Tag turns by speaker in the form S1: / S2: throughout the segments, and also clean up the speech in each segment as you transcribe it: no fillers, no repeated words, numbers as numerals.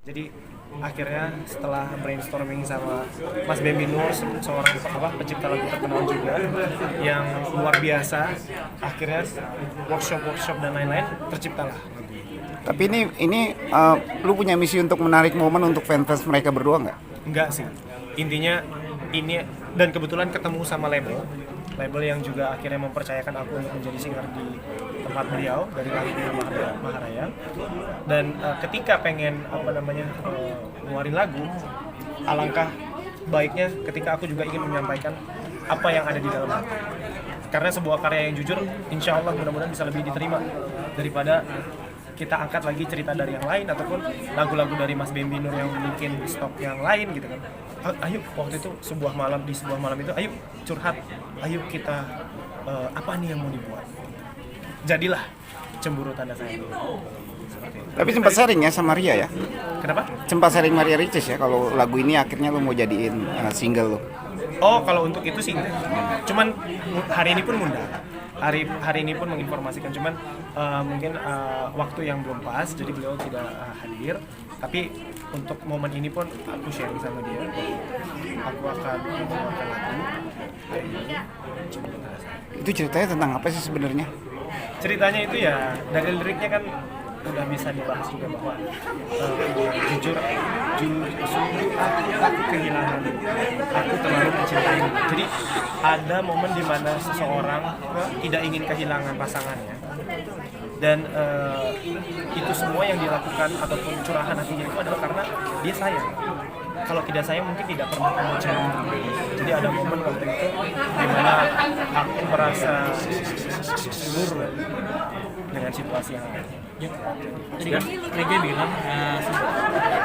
S1: Jadi akhirnya setelah brainstorming sama Mas Bembi Nur, seorang pencipta lagu terkenal juga yang luar biasa, akhirnya workshop dan lain-lain terciptalah.
S2: Tapi ini lu punya misi untuk menarik momen untuk fans mereka berdua nggak?
S1: Enggak sih, intinya ini, dan kebetulan ketemu sama label yang juga akhirnya mempercayakan aku untuk menjadi singer di tempat beliau dari lagu Maharaya. Dan ketika pengen ngeluarin lagu, alangkah baiknya ketika aku juga ingin menyampaikan apa yang ada di dalam lagu. Karena sebuah karya yang jujur, insya Allah mudah-mudahan bisa lebih diterima daripada kita angkat lagi cerita dari yang lain ataupun lagu-lagu dari Mas Bembi Nur yang mungkin stok yang lain gitu kan. Ayo waktu itu di sebuah malam itu ayo curhat, ayo kita apa nih yang mau dibuat. Jadilah Cemburu Tanda Sayang.
S2: Tapi sempat sharing ya sama Ria ya?
S1: Kenapa?
S2: Sempat sharing Maria Ricis ya kalau lagu ini akhirnya lu mau jadiin single lu.
S1: Oh, kalau untuk itu sih enggak. Cuman hari ini pun ngundang. Hari ini pun menginformasikan, cuman mungkin waktu yang belum pas, jadi beliau tidak hadir. Tapi untuk momen ini pun aku sharing sama dia. Aku akan membawakan lagu hari ini.
S2: Itu ceritanya tentang apa sih sebenarnya?
S1: Ceritanya itu ya dari liriknya kan udah bisa dibahas juga bahwa jujur sungguh aku kehilangan, aku terlalu mencintai. Jadi ada momen di mana seseorang tidak ingin kehilangan pasangannya, dan itu semua yang dilakukan ataupun curahan hatinya itu adalah karena dia sayang. Kalau tidak sayang mungkin tidak pernah mencintai. Jadi ada momen waktu itu di mana aku merasa seluruh dengan situasi yang ada.
S3: Tadi kan Reja bilang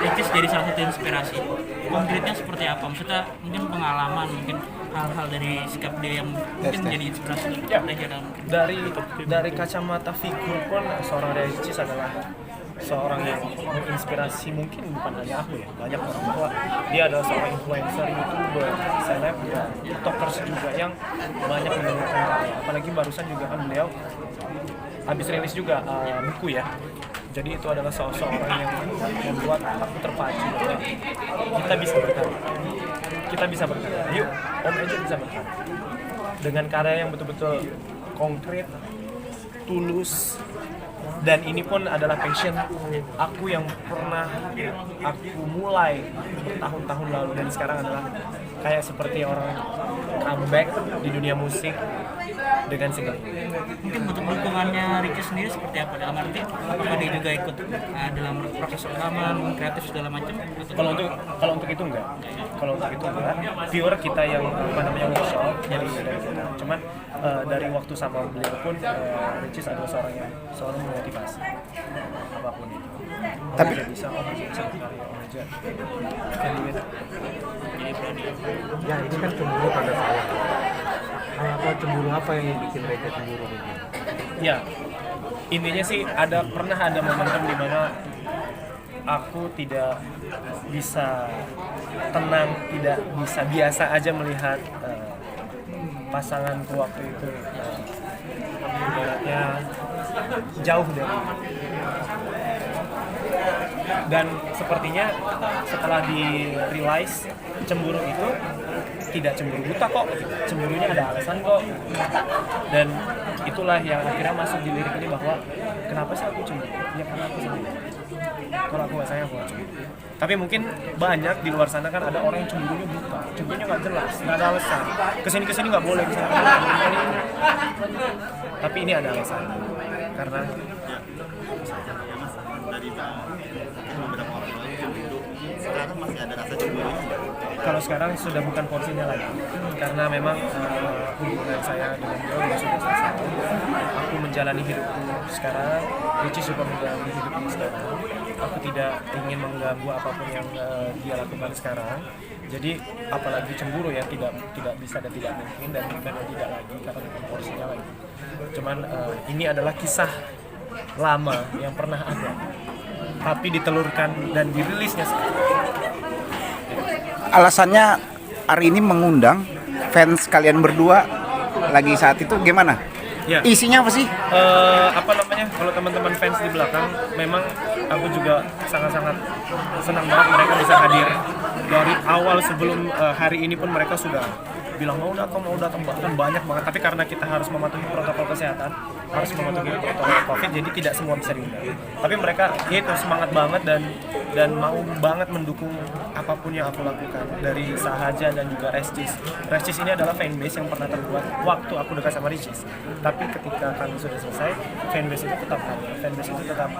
S3: Ricis jadi salah satu inspirasi. Konkretnya seperti apa? Maksudnya mungkin pengalaman, mungkin hal-hal dari sikap dia yang mungkin jadi inspirasi
S1: Ya,
S3: Reja dalam
S1: dari kacamata figur pun seorang Ricis adalah seorang yang menginspirasi, mungkin bukan hanya aku ya, banyak orang, bahwa dia adalah seorang influencer, youtuber, seleb, tiktokers juga yang banyak menurunkan karya. Apalagi barusan juga kan beliau habis rilis juga buku ya. Jadi itu adalah seorang yang membuat aku terpacu. Kita bisa berkarya. Yuk, Om aja bisa berkarya. Dengan karya yang betul-betul konkret, tulus, dan ini pun adalah passion aku yang pernah aku mulai bertahun-tahun lalu, dan sekarang adalah kayak seperti orang comeback di dunia musik dengan single.
S3: mungkin bentuk dukungannya Ricis sendiri seperti apa? Dalam arti apakah dia juga ikut dalam proses rekaman, kreatif segala macam?
S1: Kalau untuk itu enggak. Pure kita yang workshop dari kita. Cuman dari waktu sama beliau pun Ricis adalah seorang yang selalu memotivasi apapun itu.
S2: Tapi
S1: bisa berkarya aja.
S3: Jadi berani.
S4: Ya ini kan cemburu pada saya. Apa cemburu apa yang bikin Reja cemburu gitu?
S1: Ya, intinya sih pernah ada momentum di mana aku tidak bisa tenang, tidak bisa biasa aja melihat pasanganku waktu itu ibaratnya jauh dari. Dan sepertinya setelah di-realize cemburu itu tidak cemburu buta kok, cemburunya ada alasan kok. Dan itulah yang akhirnya masuk di lirik ini, bahwa kenapa sih aku cemburu? Ya karena aku sendiri. Kalau aku gak sayang, aku gak cemburu. Tapi mungkin banyak di luar sana kan ada orang yang cemburunya buta, cemburunya gak jelas, gak ada alasan. Kesini gak boleh, kesini tapi ini ada alasan. Karena
S5: dari beberapa waktu lalu cemburu, sekarang masih ada rasa cemburu.
S1: kalau sekarang sudah bukan porsinya lagi, karena memang hubungan saya dengan beliau sudah selesai. Aku menjalani hidupku sekarang, Ricis juga menjalani hidupnya sekarang. Aku tidak ingin mengganggu apapun yang dia lakukan sekarang. Jadi apalagi cemburu ya tidak bisa dan tidak mungkin, dan memang tidak lagi karena bukan porsinya lagi. Cuman ini adalah kisah lama yang pernah ada, tapi ditelurkan dan dirilisnya sekarang.
S2: alasannya hari ini mengundang fans kalian berdua lagi saat itu gimana?
S1: Ya.
S2: Isinya apa sih?
S1: Apa namanya, kalau teman-teman fans di belakang, memang aku juga sangat-sangat senang banget mereka bisa hadir dari awal. Sebelum hari ini pun mereka sudah bilang mau datang bahkan banyak banget, tapi karena kita harus mematuhi protokol kesehatan, harus mematuhi protokol COVID, jadi tidak semua bisa diundang. Tapi mereka itu semangat banget dan mau banget mendukung apapun yang aku lakukan, dari Sahaja dan juga Restis. Restis ini adalah fanbase yang pernah terbuat waktu aku dekat sama Ricis. Tapi ketika kami sudah selesai, fanbase itu tetap ada. Fanbase itu tetap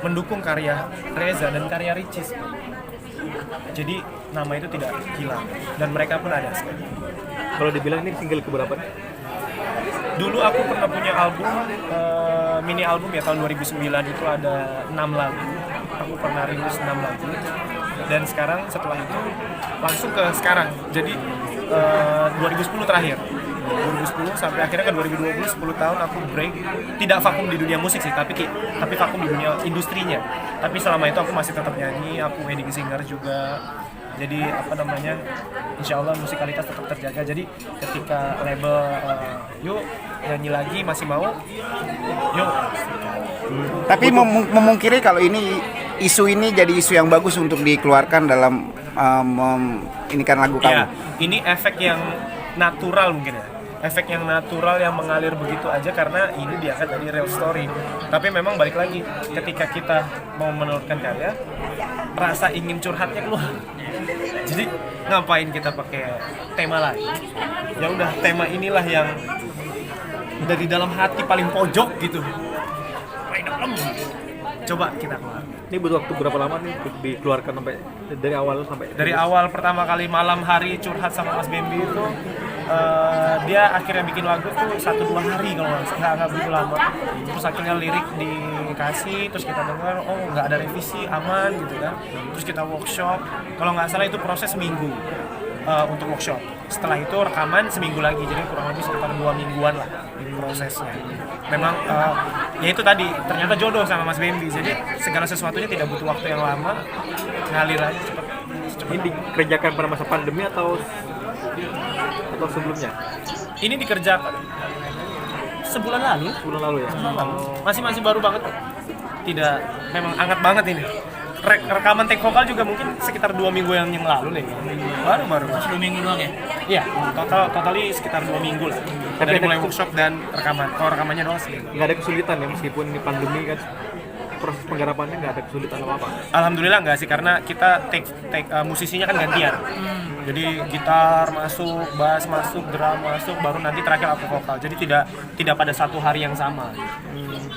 S1: mendukung karya Reza dan karya Ricis. Jadi nama itu tidak hilang dan mereka pun ada sekarang.
S4: Kalau dibilang ini single keberapa?
S1: Dulu aku pernah punya album, mini album ya, tahun 2009 itu ada 6 lagu. Aku pernah rilis 6 lagu. Dan sekarang setelah itu langsung ke sekarang. Jadi 2010 terakhir. 2010 sampai akhirnya ke 2020, 10 tahun aku break. Tidak vakum di dunia musik sih, tapi vakum di dunia industrinya. Tapi selama itu aku masih tetap nyanyi, aku wedding singer juga. Jadi apa namanya, insya Allah musikalitas tetap terjaga. Jadi ketika label yuk nyanyi lagi masih mau, yuk.
S2: Tapi memungkiri kalau ini isu ini jadi isu yang bagus untuk dikeluarkan dalam ini kan lagu kamu.
S1: Iya, ini efek yang natural mungkin ya. Efek yang natural yang mengalir begitu aja karena ini diangkat dari real story. Tapi memang balik lagi, ketika kita mau menelurkan karya, rasa ingin curhatnya keluar. Jadi ngapain kita pakai tema lain? Ya udah, tema inilah yang dari dalam hati paling pojok gitu. Paling dalam. Coba kita keluar.
S4: Ini butuh waktu berapa lama nih untuk dikeluarkan sampai dari awal sampai?
S1: Dari awal pertama kali malam hari curhat sama Mas Bambi itu, dia akhirnya bikin lagu tuh 1-2 hari kalau nggak begitu lama. Terus akhirnya lirik dikasih, terus kita dengar, oh nggak ada revisi, aman gitu kan. Terus kita workshop, kalau nggak salah itu proses seminggu untuk workshop. Setelah itu rekaman seminggu lagi, jadi kurang lebih sekitar 2 mingguan lah prosesnya. Memang ya itu tadi, ternyata jodoh sama Mas Bambi, jadi segala sesuatunya tidak butuh waktu yang lama, ngalir aja cepet.
S4: Ini dikerjakan pada masa pandemi atau sebelumnya?
S1: Ini dikerjakan sebulan lalu.
S4: Sebelum lalu ya?
S1: Masih baru banget. Tidak, memang hangat banget ini. Rekaman take vokal juga mungkin sekitar 2 minggu yang lalu nih. Baru.
S3: 2 minggu doang ya?
S1: Iya, totally sekitar 2 minggu lah.
S4: Tapi
S1: Dari
S4: ada
S1: mulai workshop dan rekaman. Kalau rekamannya doang sih.
S4: Nggak ada kesulitan ya, meskipun ini pandemi kan, proses penggarapannya nggak ada kesulitan apa-apa?
S1: Alhamdulillah nggak sih, karena kita take musisinya kan gantian. Jadi gitar masuk, bass masuk, drum masuk, baru nanti terakhir aku vokal. Jadi tidak pada satu hari yang sama.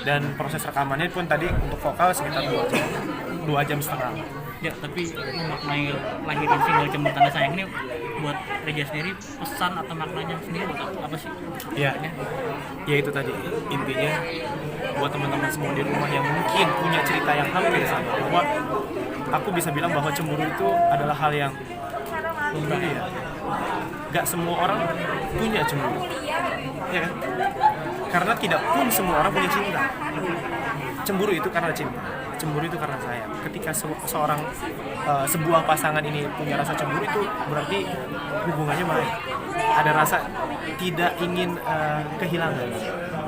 S1: Dan proses rekamannya pun tadi untuk vokal sekitar 2 jam setengah.
S3: Ya, tapi memaknai lahiran single Jemput Tanda Sayang ini buat Reza sendiri, pesan atau maknanya sendiri buat apa sih?
S1: Iya, ya itu tadi intinya buat teman-teman semua di rumah yang mungkin punya cerita yang hampir sama, bahwa aku bisa bilang bahwa cemburu itu adalah hal yang lumrah ya. Gak semua orang punya cemburu, ya kan? Karena tidak pun semua orang punya cinta. Cemburu itu karena cinta, cemburu itu karena sayang. Ketika sebuah pasangan ini punya rasa cemburu, itu berarti hubungannya baik. Ada rasa tidak ingin kehilangan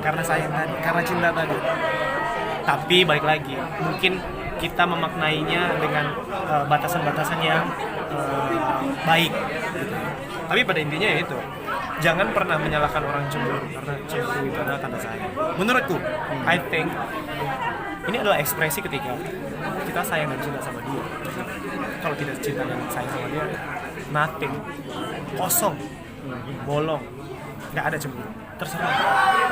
S1: karena sayang tadi, karena cinta tadi. Tapi balik lagi, mungkin kita memaknainya dengan batasan-batasan yang baik. Tapi pada intinya ya itu, jangan pernah menyalahkan orang cemburu, karena cemburu itu adalah tanda sayang. Menurutku, I think ini adalah ekspresi ketika kita sayang dan cinta sama dia. Kalau tidak cinta dan sayang sama dia, nothing, kosong, bolong, nggak ada cemburu, terserah.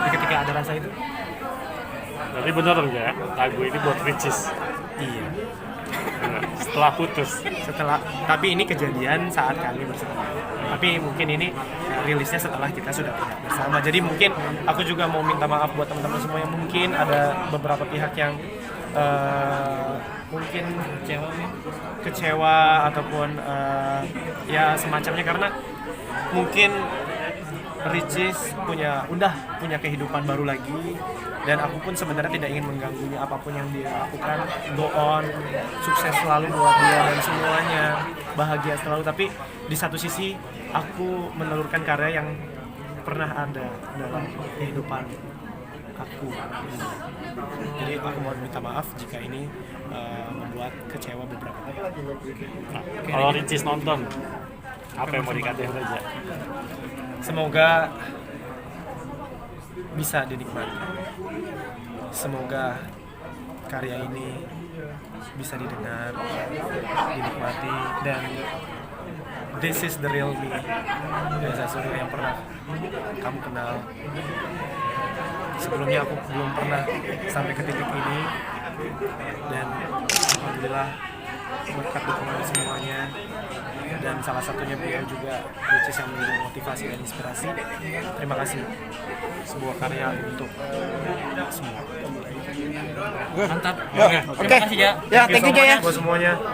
S1: Tapi ketika ada rasa itu,
S6: Jadi bener ya, lagu ini buat Ricis
S1: iya.
S6: setelah putus.
S1: Tapi ini kejadian saat kami bersama. Tapi mungkin ini rilisnya setelah kita sudah tidak bersama. Jadi mungkin aku juga mau minta maaf buat teman-teman semua yang mungkin ada beberapa pihak yang mungkin kecewa ataupun ya semacamnya, karena mungkin Ricis punya kehidupan baru lagi, dan aku pun sebenarnya tidak ingin mengganggunya. Apapun yang dia lakukan, go on, sukses selalu buat dia dan semuanya, bahagia selalu. Tapi di satu sisi aku menelurkan karya yang pernah ada dalam kehidupan aku. Jadi aku mau minta maaf jika ini membuat kecewa beberapa orang.
S6: Nah, kalau Ricis nonton, apa yang mau dikatain Reja?
S1: Semoga bisa dinikmati. Semoga karya ini bisa didengar, dinikmati, dan this is the real me. Reza Suryo yang pernah kamu kenal. Sebelumnya aku belum pernah sampai ke titik ini, dan alhamdulillah berkat dukungan semuanya, dan salah satunya beliau juga, which is yang menjadi motivasi dan inspirasi. Terima kasih, sebuah karya untuk semua.
S3: Mantap.
S2: Yuk,
S3: Terima
S2: oke.
S3: kasih ya.
S2: Ya, thank you, Jaya.
S1: Buat semuanya.